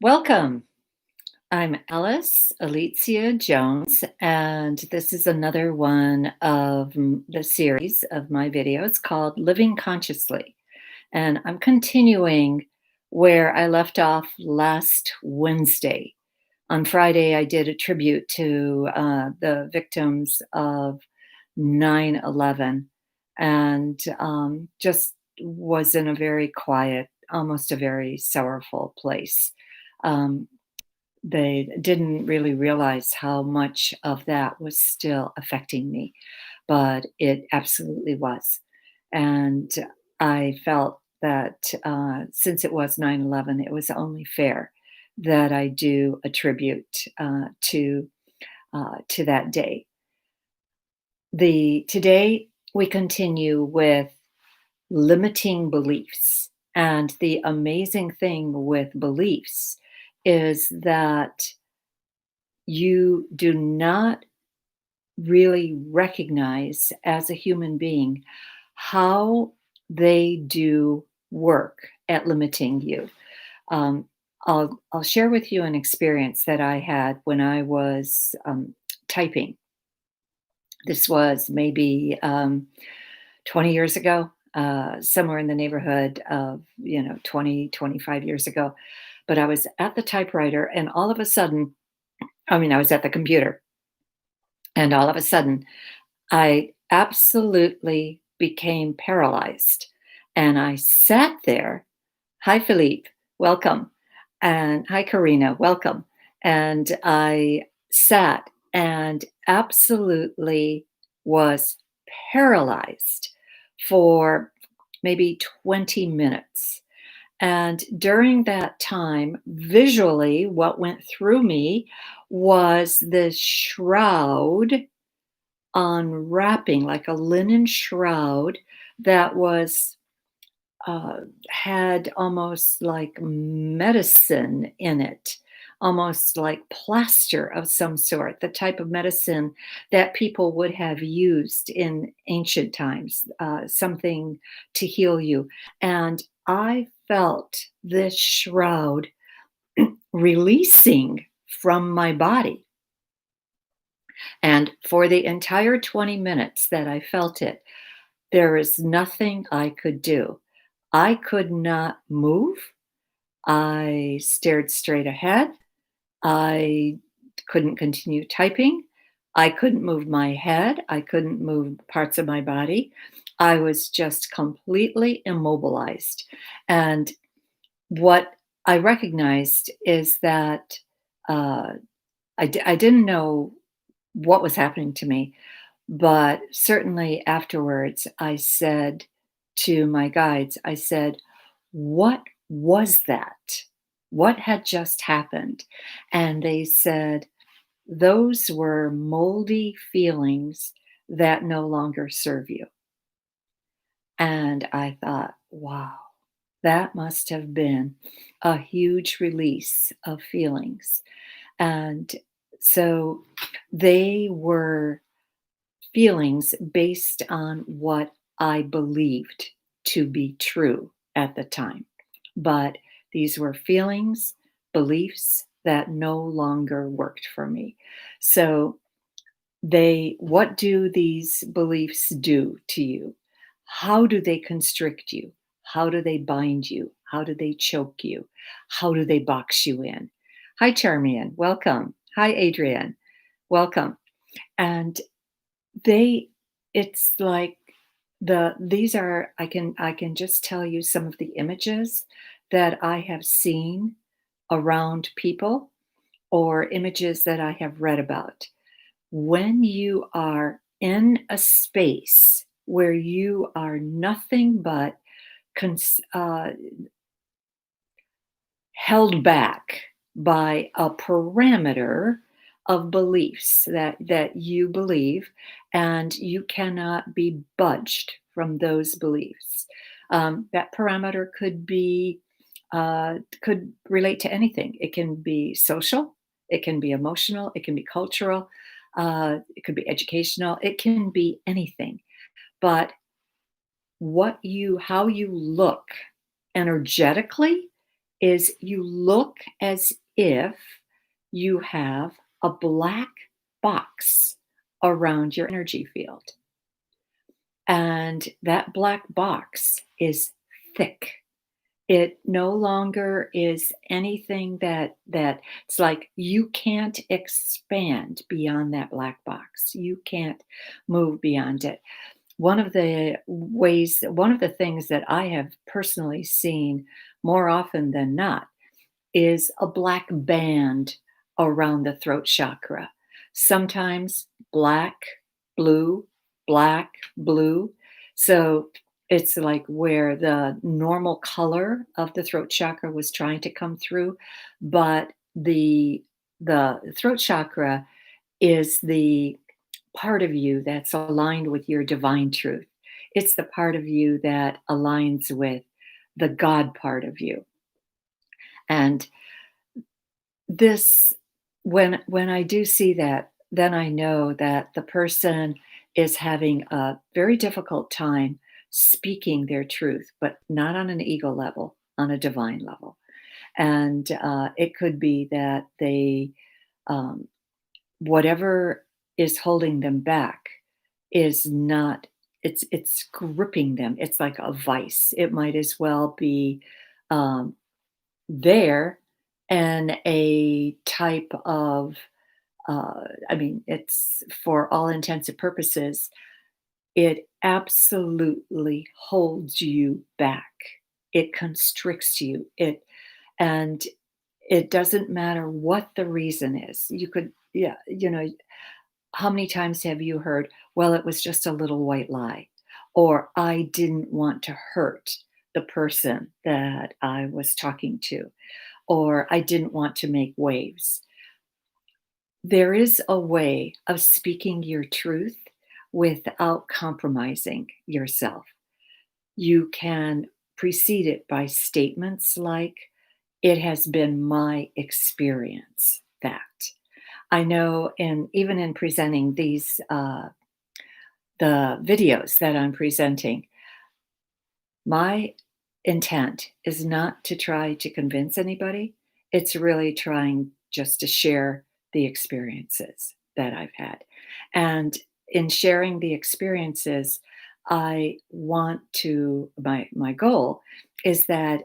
Welcome. I'm Alice Alicia Jones, and this is another one of the series of my videos called Living Consciously. And I'm continuing where I left off last Wednesday. On Friday, I did a tribute to the victims of 9/11 and just was in a very quiet, almost a very sorrowful place. Um, they didn't really realize how much of that was still affecting me, but it absolutely was. And I felt that since it was 9/11, it was only fair that I do a tribute to that day. Today we continue with limiting beliefs. And the amazing thing with beliefs is that you do not really recognize as a human being how they do work at limiting you. Um, I'll share with you an experience that I had when I was typing. This was maybe 20 years ago, somewhere in the neighborhood of 20, 25 years ago. But I was at the typewriter, and all of a sudden, I was at the computer, and all of a sudden, I absolutely became paralyzed. And I sat there. Hi, Philippe. Welcome. And hi, Karina. Welcome. And I sat and absolutely was paralyzed for maybe 20 minutes. And during that time, visually, what went through me was this shroud unwrapping, like a linen shroud that was had almost like medicine in it, almost like plaster of some sort, the type of medicine that people would have used in ancient times, something to heal you. And I felt this shroud releasing from my body. And for the entire 20 minutes that I felt it, there is nothing I could do. I could not move. I stared straight ahead. I couldn't continue typing. I couldn't move my head. I couldn't move parts of my body. I was just completely immobilized. And what I recognized is that uh, I didn't know what was happening to me, but certainly afterwards, I said to my guides, I said, "What was that? What had just happened?" And they said, "Those were moldy feelings that no longer serve you." And I thought, wow, that must have been a huge release of feelings. And so they were feelings based on what I believed to be true at the time. But these were feelings, beliefs that no longer worked for me. So what do these beliefs do to you? How do they constrict you? How do they bind you? How do they choke you? How do they box you in? Hi, Charmian. Welcome. Hi, Adrienne. Welcome. And they it's like these are I can just tell you some of the images that I have seen around people or images that I have read about. When you are in a space where you are nothing but cons- uh, held back by a parameter of beliefs that you believe, and you cannot be budged from those beliefs. That parameter could relate to anything. It can be social, it can be emotional, it can be cultural, it could be educational, it can be anything. But how you look energetically is you look as if you have a black box around your energy field. And that black box is thick. It no longer is anything that it's like you can't expand beyond that black box. You can't move beyond it. One of the things that I have personally seen more often than not is a black band around the throat chakra. Sometimes black, blue, black, blue. So it's like where the normal color of the throat chakra was trying to come through, but the throat chakra is the part of you that's aligned with your divine truth. It's the part of you that aligns with the God part of you. And this when I do see that, then I know that the person is having a very difficult time speaking their truth, but not on an ego level, on a divine level. And it could be that um, whatever is holding them back is not. It's gripping them. It's like a vice. It might as well be um, there and a type of I mean, it's for all intents and purposes, it absolutely holds you back. It constricts you. And it doesn't matter what the reason is. You could, yeah, how many times have you heard, well, it was just a little white lie, or I didn't want to hurt the person that I was talking to, or I didn't want to make waves. There is a way of speaking your truth without compromising yourself. You can precede it by statements like, it has been my experience that. I know, and even in presenting the videos that I'm presenting, my intent is not to try to convince anybody. It's really trying just to share the experiences that I've had. And in sharing the experiences, I want to, my goal is that,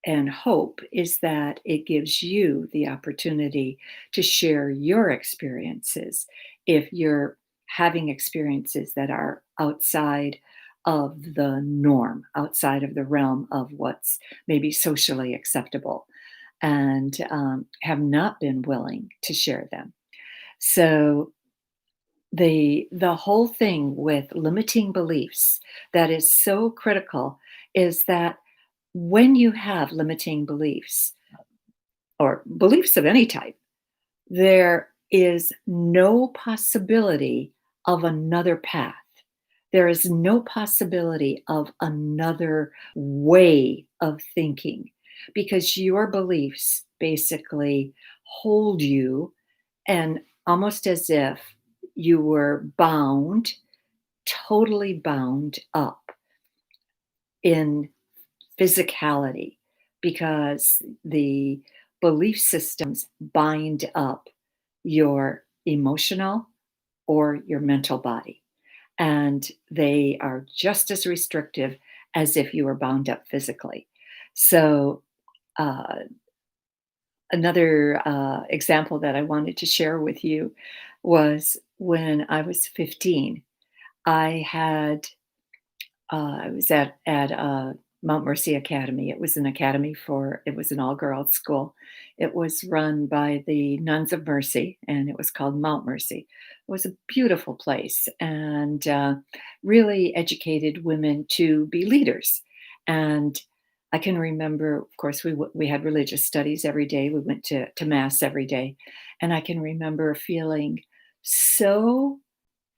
and hope is that it gives you the opportunity to share your experiences if you're having experiences that are outside of the norm, outside of the realm of what's maybe socially acceptable, and have not been willing to share them. So the whole thing with limiting beliefs that is so critical is that when you have limiting beliefs or beliefs of any type, there is no possibility of another path. There is no possibility of another way of thinking because your beliefs basically hold you, and almost as if you were bound, totally bound up in physicality, because the belief systems bind up your emotional or your mental body. And they are just as restrictive as if you were bound up physically. So, uh, another example that I wanted to share with you was when I was 15. I had I was at Mount Mercy Academy. It was an all-girls school. It was run by the Nuns of Mercy, and it was called Mount Mercy. It was a beautiful place and really educated women to be leaders. And I can remember, of course, we had religious studies every day. We went to mass every day, and I can remember feeling so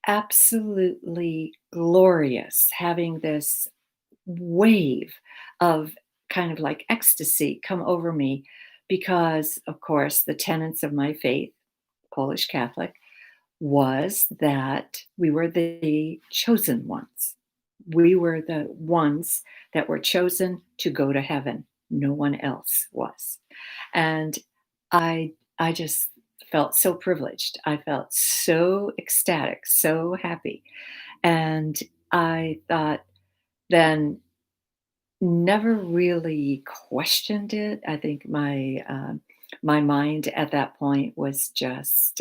absolutely glorious, having this wave of kind of like ecstasy come over me because, of course, the tenets of my faith, Polish Catholic, was that we were the chosen ones. We were the ones that were chosen to go to heaven, No one else was. And I just felt so privileged. I felt so ecstatic, so happy. And I thought then never really questioned it. I think my mind at that point was just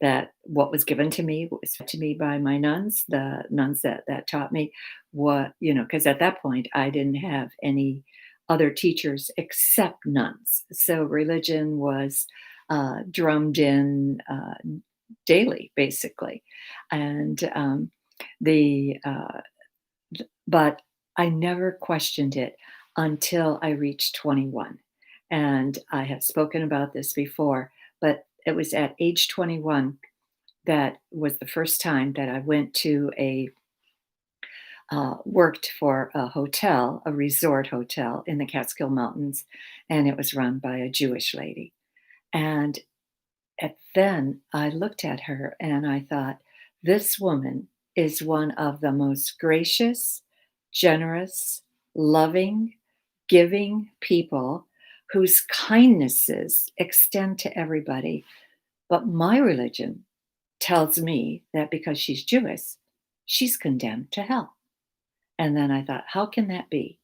that what was given to me was to me by my nuns, the nuns that taught me what because at that point I didn't have any other teachers except nuns. So religion was drummed in daily, basically, and the but I never questioned it until I reached 21. And I have spoken about this before, but it was at age 21 that was the first time that I went to worked for a hotel, a resort hotel in the Catskill Mountains, and it was run by a Jewish lady. And then I looked at her and I thought, this woman is one of the most gracious, generous, loving, giving people whose kindnesses extend to everybody. But my religion tells me that because she's Jewish, she's condemned to hell. And then I thought, how can that be?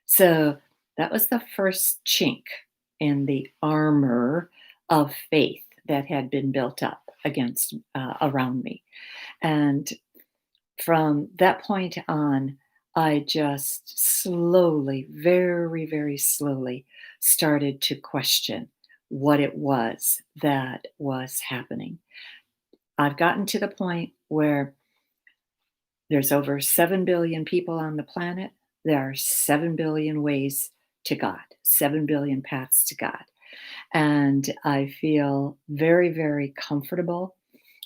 So that was the first chink in the armor of faith that had been built up against around me. And from that point on, I just slowly, very, very slowly started to question what it was that was happening. I've gotten to the point where there's over 7 billion people on the planet. There are 7 billion ways to God, 7 billion paths to God. And I feel very, very comfortable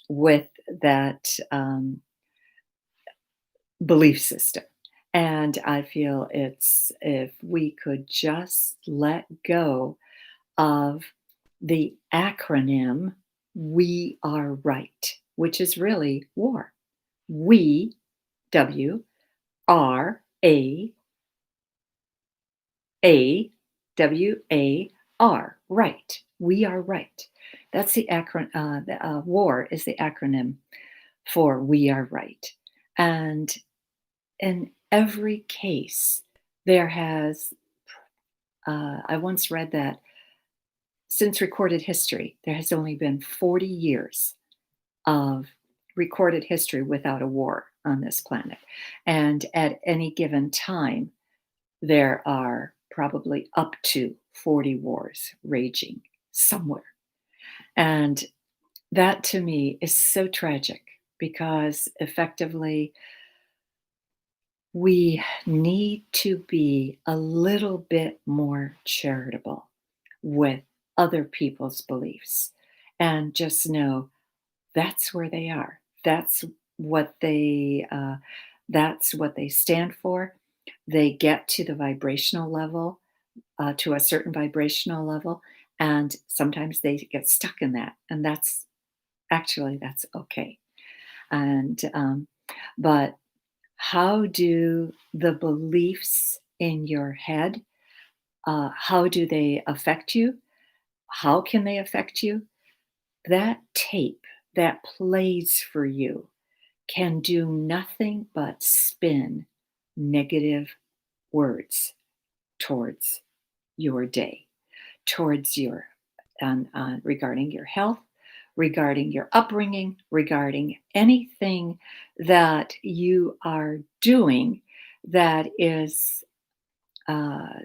with that belief system. And I feel it's if we could just let go of the acronym, we are right, which is really war. We, W, R, A, W, A, R, right. We are right. That's the acronym. War is the acronym for we are right. And in every case, there has, I once read that since recorded history, there has only been 40 years of recorded history without a war on this planet. And at any given time, there are probably up to 40 wars raging somewhere. And that to me is so tragic because effectively we need to be a little bit more charitable with other people's beliefs and just know that's where they are. What they that's what they stand for. They get to the vibrational level, to a certain vibrational level, and sometimes they get stuck in that, and that's okay. And but how do the beliefs in your head, how do they affect you? How can they affect you? That tape that plays for you can do nothing but spin negative words towards your day, towards your regarding your health, regarding your upbringing, regarding anything that you are doing that is uh,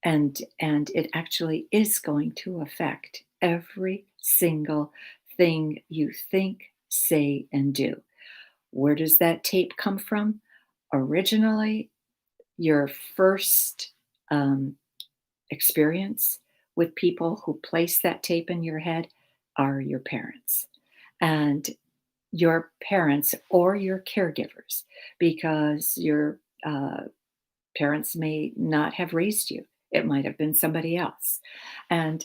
and it actually is going to affect every single thing you think, say, and do. Where does that tape come from? Originally, your first experience with people who place that tape in your head are your parents. And your parents or your caregivers, because your parents may not have raised you. It might have been somebody else. And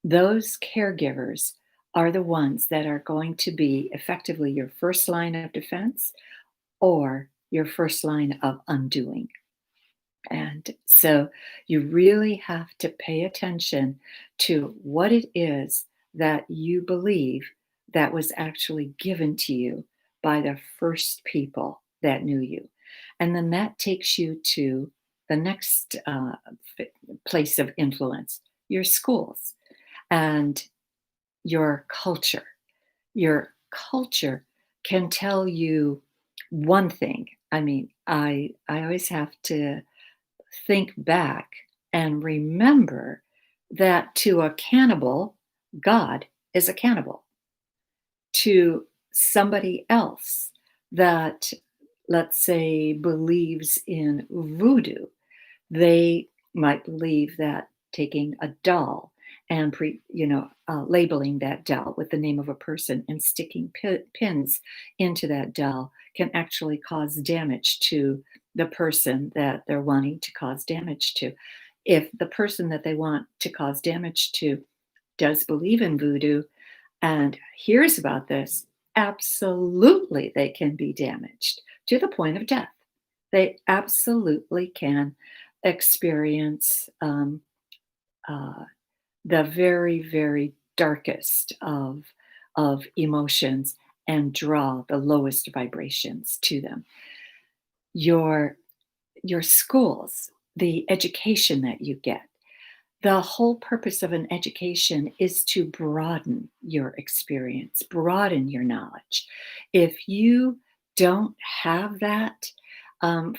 those caregivers are the ones that are going to be effectively your first line of defense or your first line of undoing. And so you really have to pay attention to what it is that you believe that was actually given to you by the first people that knew you. And then that takes you to the next f- place of influence, your schools and your culture. Your culture can tell you one thing. I mean, I always have to think back and remember that to a cannibal, God is a cannibal. To somebody else that, let's say, believes in voodoo, they might believe that taking a doll and labeling that doll with the name of a person and sticking pins into that doll can actually cause damage to the person that they're wanting to cause damage to. If the person that they want to cause damage to does believe in voodoo and hears about this, absolutely they can be damaged to the point of death. They absolutely can experience uh, the very, very darkest of emotions and draw the lowest vibrations to them. Your your schools, the education that you get, the whole purpose of an education is to broaden your experience, broaden your knowledge. If you don't have that um,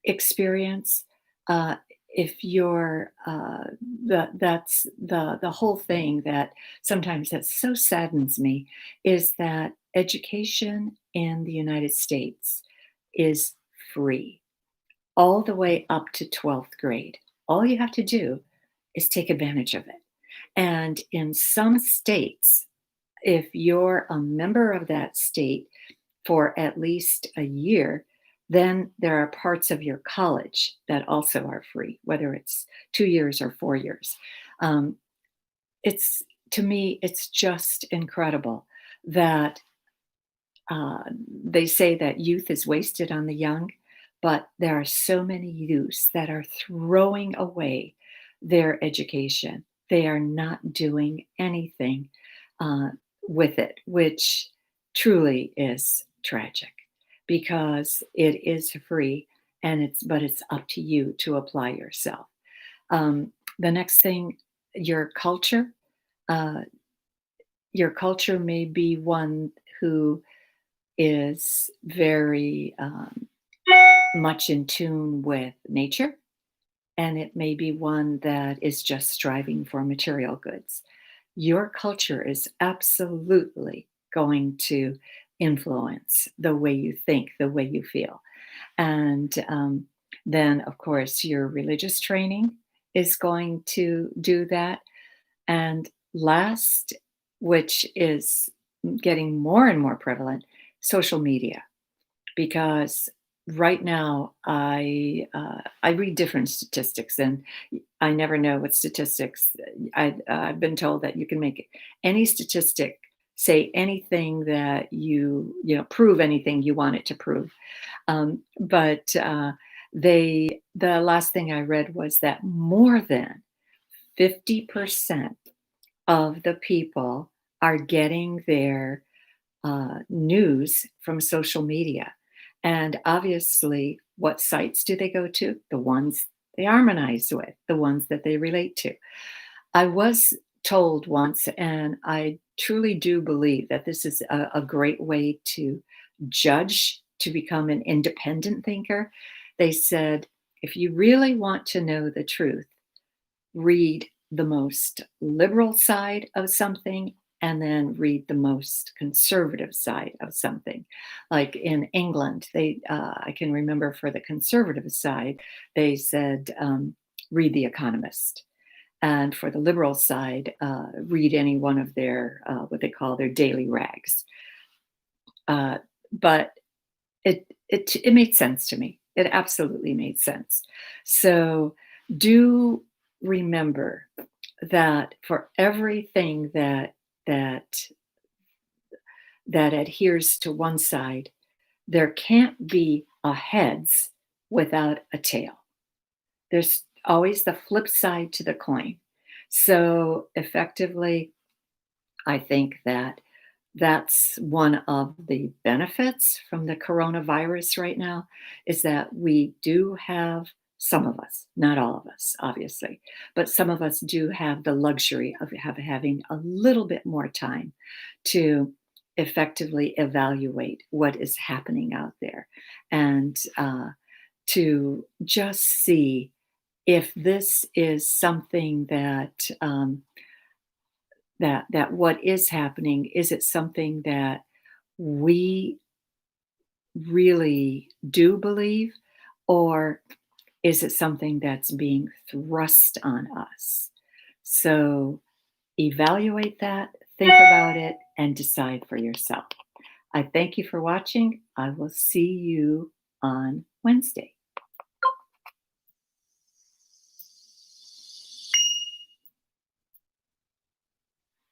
experience, uh, if you're that's the whole thing that sometimes that so saddens me is that education in the United States is free all the way up to 12th grade. All you have to do is take advantage of it. And in some states, if you're a member of that state for at least a year, then there are parts of your college that also are free, whether it's 2 years or 4 years. Um, it's to me, it's just incredible that they say that youth is wasted on the young, but there are so many youths that are throwing away their education. They are not doing anything uh, with it, which truly is tragic because it is free and it's up to you to apply yourself. The next thing, your culture. Uh, your culture may be one who is very much in tune with nature, and it may be one that is just striving for material goods. Your culture is absolutely going to influence the way you think, the way you feel. And then, of course, your religious training is going to do that. And last, which is getting more and more prevalent, social media because right now I read different statistics and I never know what statistics. I've been told that you can make any statistic say anything that prove anything you want it to prove. But the last thing I read was that more than 50% of the people are getting their news from social media. And obviously, what sites do they go to? The ones they harmonize with, the ones that they relate to. I was told once, and I truly do believe that this is a great way to judge, to become an independent thinker. They said, if you really want to know the truth, read the most liberal side of something and then read the most conservative side of something. Like in England, I can remember for the conservative side, they said, read The Economist. And for the liberal side, read any one of their, what they call their daily rags. But it made sense to me. It absolutely made sense. So do remember that for everything that that adheres to one side, there can't be a heads without a tail. There's always the flip side to the coin. So effectively, I think that that's one of the benefits from the coronavirus right now is that we do have some of us, not all of us, obviously, but some of us do have the luxury of having a little bit more time to effectively evaluate what is happening out there and to just see if this is something that what is happening, is it something that we really do believe, or is it something that's being thrust on us? So evaluate that, think about it, and decide for yourself. I thank you for watching. I will see you on Wednesday.